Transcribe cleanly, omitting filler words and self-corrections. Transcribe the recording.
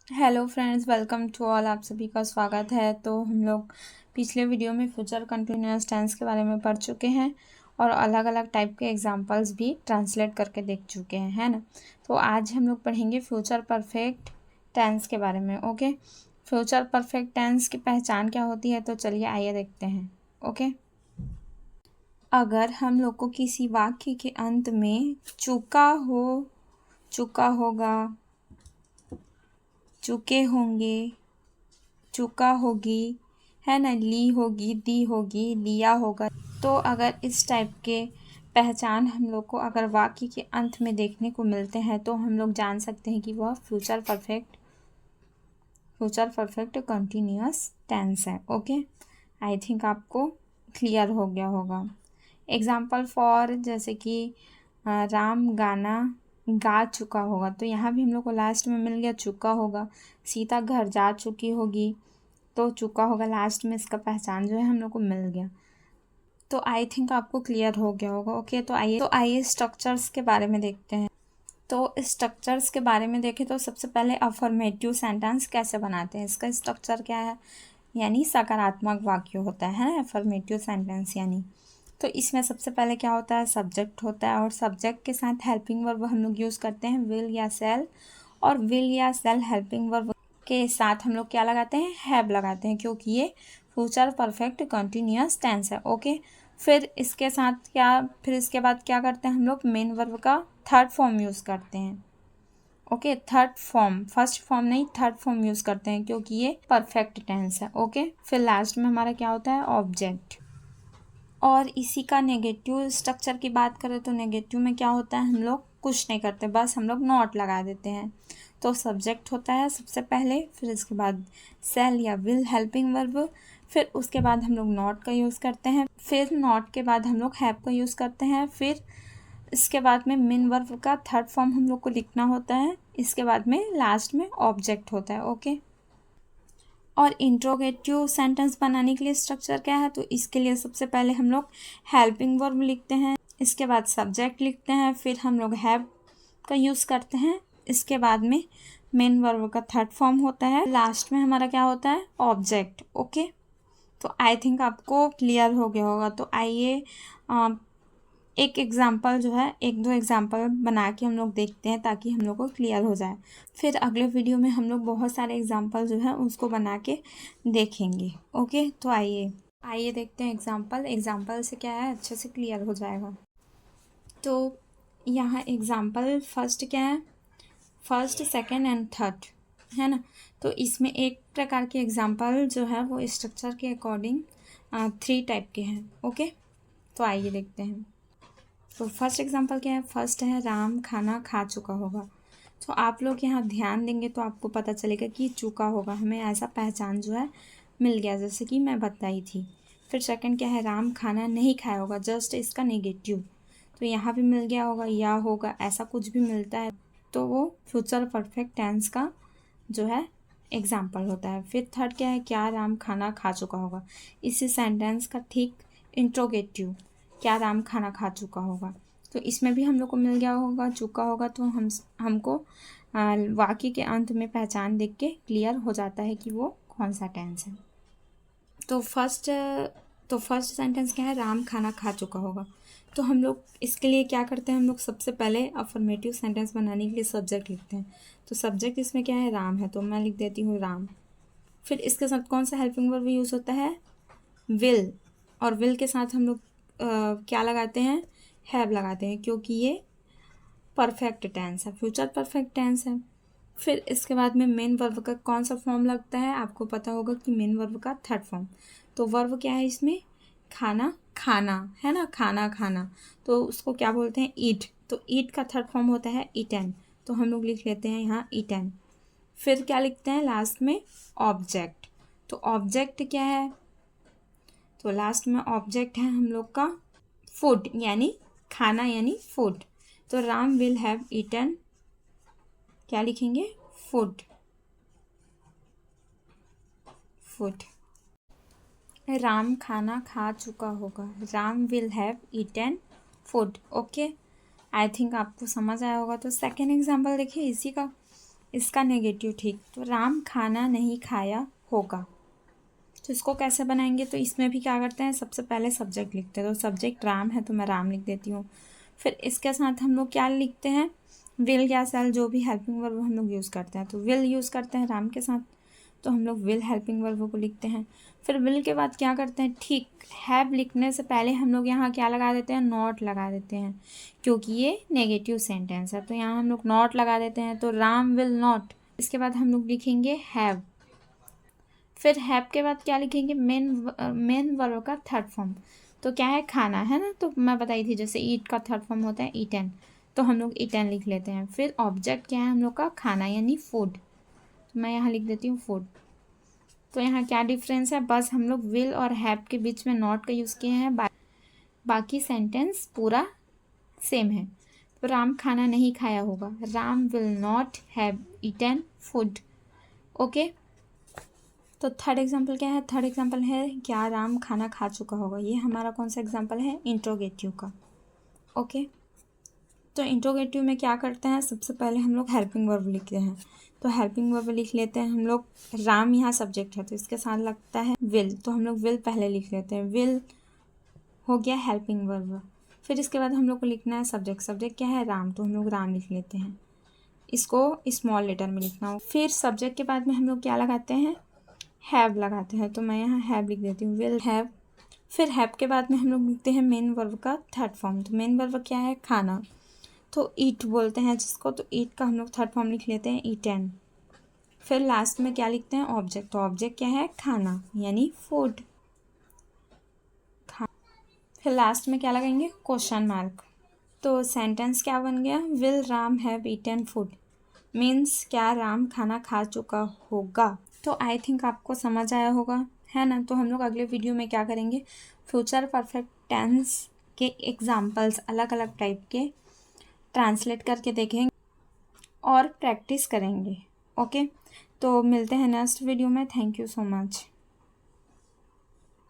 Hello friends, welcome to all. आप सभी का स्वागत है। तो हम लोग पिछले वीडियो में फ्यूचर कंटिन्यूअस टेंस के बारे में पढ़ चुके हैं और अलग अलग टाइप के एग्जांपल्स भी ट्रांसलेट करके देख चुके हैं, है ना। तो आज हम लोग पढ़ेंगे फ्यूचर परफेक्ट टेंस के बारे में। ओके, फ्यूचर परफेक्ट टेंस की पहचान क्या होती है, तो चलिए आइए देखते हैं। ओके, अगर हम लोग को किसी वाक्य के अंत में चुका होगा, चुके होंगे, चुका होगी, है ना, ली होगी, दी होगी, लिया होगा, तो अगर इस टाइप के पहचान हम लोग को अगर वाक्य के अंत में देखने को मिलते हैं तो हम लोग जान सकते हैं कि वह फ्यूचर परफेक्ट कंटिन्यूअस टेंस है। ओके, आई थिंक आपको क्लियर हो गया होगा। एग्जाम्पल फॉर, जैसे कि राम गाना गा चुका होगा, तो यहाँ भी हम लोग को लास्ट में मिल गया चुका होगा। सीता घर जा चुकी होगी, तो चुका होगा, लास्ट में इसका पहचान जो है हम लोग को मिल गया। तो आई थिंक आपको क्लियर हो गया होगा। ओके, तो आइए स्ट्रक्चर्स के बारे में देखते हैं। तो स्ट्रक्चर्स के बारे में देखें तो सबसे पहले अफर्मेटिव सेंटेंस कैसे बनाते हैं, इसका स्ट्रक्चर क्या है, यानी सकारात्मक वाक्य होता है ना अफर्मेटिव सेंटेंस यानी। तो इसमें सबसे पहले क्या होता है, सब्जेक्ट होता है और सब्जेक्ट के साथ हेल्पिंग वर्ब हम लोग यूज़ करते हैं विल या सेल, और विल या सेल हेल्पिंग वर्ब के साथ हम लोग क्या लगाते हैं, हैव लगाते हैं, क्योंकि ये फ्यूचर परफेक्ट कंटिन्यूअस टेंस है। ओके, फिर इसके बाद क्या करते हैं हम लोग, मेन वर्ब का थर्ड फॉर्म यूज़ करते हैं। Okay, third form, first form नहीं, थर्ड फॉर्म यूज़ करते हैं क्योंकि ये परफेक्ट टेंस है। ओके, फिर लास्ट में हमारा क्या होता है, ऑब्जेक्ट। और इसी का नेगेटिव स्ट्रक्चर की बात करें तो नेगेटिव में क्या होता है, हम लोग कुछ नहीं करते, बस हम लोग नॉट लगा देते हैं। तो सब्जेक्ट होता है सबसे पहले, फिर इसके बाद सेल या विल हेल्पिंग वर्ब, फिर उसके बाद हम लोग नॉट का यूज़ करते हैं, फिर नॉट के बाद हम लोग हैव का यूज़ करते हैं, फिर इसके बाद में मेन वर्ब का थर्ड फॉर्म हम लोग को लिखना होता है, इसके बाद में लास्ट में ऑब्जेक्ट होता है। ओके, और इंट्रोगेटिव सेंटेंस बनाने के लिए स्ट्रक्चर क्या है, तो इसके लिए सबसे पहले हम लोग हेल्पिंग वर्ब लिखते हैं, इसके बाद सब्जेक्ट लिखते हैं, फिर हम लोग हैव का यूज़ करते हैं, इसके बाद में मेन वर्ब का थर्ड फॉर्म होता है, लास्ट में हमारा क्या होता है, ऑब्जेक्ट। ओके, तो आई थिंक आपको क्लियर हो गया होगा। तो आइए एक एग्जाम्पल जो है, एक दो एग्जाम्पल बना के हम लोग देखते हैं ताकि हम लोग को क्लियर हो जाए। फिर अगले वीडियो में हम लोग बहुत सारे एग्जाम्पल जो है उसको बना के देखेंगे। ओके, तो आइए देखते हैं एग्जाम्पल से क्या है, अच्छे से क्लियर हो जाएगा। तो यहाँ एग्जाम्पल फर्स्ट क्या है, फर्स्ट, सेकेंड एंड थर्ड, है ना। तो इसमें एक प्रकार के एग्जाम्पल जो है वो स्ट्रक्चर के अकॉर्डिंग 3 टाइप के हैं। ओके, तो आइए देखते हैं। तो फर्स्ट एग्जांपल क्या है, फर्स्ट है राम खाना खा चुका होगा। तो आप लोग यहाँ ध्यान देंगे तो आपको पता चलेगा कि चुका होगा, हमें ऐसा पहचान जो है मिल गया, जैसे कि मैं बताई थी। फिर सेकंड क्या है, राम खाना नहीं खाया होगा, जस्ट इसका नेगेटिव, तो यहाँ भी मिल गया होगा, या होगा, ऐसा कुछ भी मिलता है तो वो फ्यूचर परफेक्ट टेंस का जो है एग्जाम्पल होता है। फिर थर्ड क्या है, क्या राम खाना खा चुका होगा, इसी सेंटेंस का ठीक इंट्रोगेटिव, क्या राम खाना खा चुका होगा, तो इसमें भी हम लोग को मिल गया होगा चुका होगा। तो हमको वाक्य के अंत में पहचान देख के क्लियर हो जाता है कि वो कौन सा टेंस है। तो फर्स्ट सेंटेंस क्या है, राम खाना खा चुका होगा। तो हम लोग इसके लिए क्या करते हैं, हम लोग सबसे पहले अफर्मेटिव सेंटेंस बनाने के लिए सब्जेक्ट लिखते हैं। तो सब्जेक्ट इसमें क्या है, राम है, तो मैं लिख देती हूँ राम। फिर इसके साथ कौन सा हेल्पिंग वर्ब यूज़ होता है, विल, और विल के साथ हम लोग क्या लगाते हैं, हैव लगाते हैं, क्योंकि ये परफेक्ट टेंस है, फ्यूचर परफेक्ट टेंस है। फिर इसके बाद में मेन वर्ब का कौन सा फॉर्म लगता है, आपको पता होगा कि मेन वर्ब का थर्ड फॉर्म। तो वर्ब क्या है इसमें, खाना खाना, है ना, खाना खाना, तो उसको क्या बोलते हैं, ईट। तो ईट का थर्ड फॉर्म होता है ईटन, तो हम लोग लिख लेते हैं यहाँ ईटन। फिर क्या लिखते हैं लास्ट में, ऑब्जेक्ट। तो ऑब्जेक्ट क्या है, तो लास्ट में ऑब्जेक्ट है हम लोग का फूड, यानी खाना, यानी फूड। तो राम विल हैव ईटन, क्या लिखेंगे, फूड, फूड। राम खाना खा चुका होगा, Ram will have eaten food. Okay, I think आपको समझ आया होगा। तो सेकेंड एग्जाम्पल देखिए इसी का। इसका नेगेटिव, ठीक। तो राम खाना नहीं खाया होगा, तो इसको कैसे बनाएंगे? तो इसमें भी क्या करते हैं, सबसे पहले सब्जेक्ट लिखते हैं। तो सब्जेक्ट राम है तो मैं राम लिख देती हूँ। फिर इसके साथ हम लोग क्या लिखते हैं, विल या शैल, जो भी हेल्पिंग वर्ब हम लोग यूज़ करते हैं। तो विल यूज़ करते हैं राम के साथ, तो हम लोग विल हेल्पिंग वर्ब को लिखते हैं। फिर विल के बाद क्या करते हैं, ठीक, हैव लिखने से पहले हम लोग यहाँ क्या लगा देते हैं, नॉट लगा देते हैं, क्योंकि ये नेगेटिव सेंटेंस है। तो यहाँ हम लोग नॉट लगा देते हैं, तो राम विल नॉट। इसके बाद हम लोग लिखेंगे हैव। फिर हैव के बाद क्या लिखेंगे, मेन वर्ब का थर्ड फॉर्म। तो क्या है, खाना है ना, तो मैं बताई थी जैसे ईट का थर्ड फॉर्म होता है ईटन, तो हम लोग ईटन लिख लेते हैं। फिर ऑब्जेक्ट क्या है हम लोग का, खाना यानी फूड, तो मैं यहाँ लिख देती हूँ फूड। तो यहाँ क्या डिफरेंस है, बस हम लोग विल और हैव के बीच में नॉट का यूज़ किए हैं, बाकी सेंटेंस पूरा सेम है। तो राम खाना नहीं खाया होगा, Ram will not have eaten food. Okay, तो थर्ड एग्जाम्पल क्या है, थर्ड एग्जाम्पल है क्या राम खाना खा चुका होगा। ये हमारा कौन सा एग्जाम्पल है, इंट्रोगेटिव का। ओके, तो इंट्रोगेटिव में क्या करते हैं, सबसे पहले हम लोग हेल्पिंग वर्ब लिखते हैं। तो हेल्पिंग वर्ब लिख लेते हैं हम लोग, राम यहाँ सब्जेक्ट है तो इसके साथ लगता है विल, तो हम लोग विल पहले लिख लेते हैं, विल हो गया हेल्पिंग वर्ब। फिर इसके बाद हम लोग को लिखना है सब्जेक्ट, सब्जेक्ट क्या है, राम, तो हम लोग राम लिख लेते हैं, इसको स्मॉल लेटर में लिखना हो। फिर सब्जेक्ट के बाद में हम लोग क्या लगाते हैं, हैव लगाते हैं, तो मैं यहाँ हैव लिख देती हूँ, विल हैव। फिर हैव के बाद में हम लोग लिखते हैं मेन वर्ब का थर्ड फॉर्म। तो मेन वर्ब क्या है, खाना, तो ईट बोलते हैं जिसको, तो ईट का हम लोग थर्ड फॉर्म लिख लेते हैं ईटन। फिर लास्ट में क्या लिखते हैं, ऑब्जेक्ट, तो ऑब्जेक्ट क्या है, खाना यानी फूड। फिर लास्ट में क्या लगाएंगे, क्वेश्चन मार्क। तो सेंटेंस क्या बन गया, will Ram have eaten food, means क्या राम खाना खा चुका होगा। तो आई थिंक आपको समझ आया होगा, है ना। तो हम लोग अगले वीडियो में क्या करेंगे, फ्यूचर परफेक्ट टेंस के एग्जाम्पल्स अलग अलग टाइप के ट्रांसलेट करके देखेंगे और प्रैक्टिस करेंगे। ओके, तो मिलते हैं नेक्स्ट वीडियो में। Thank you so much.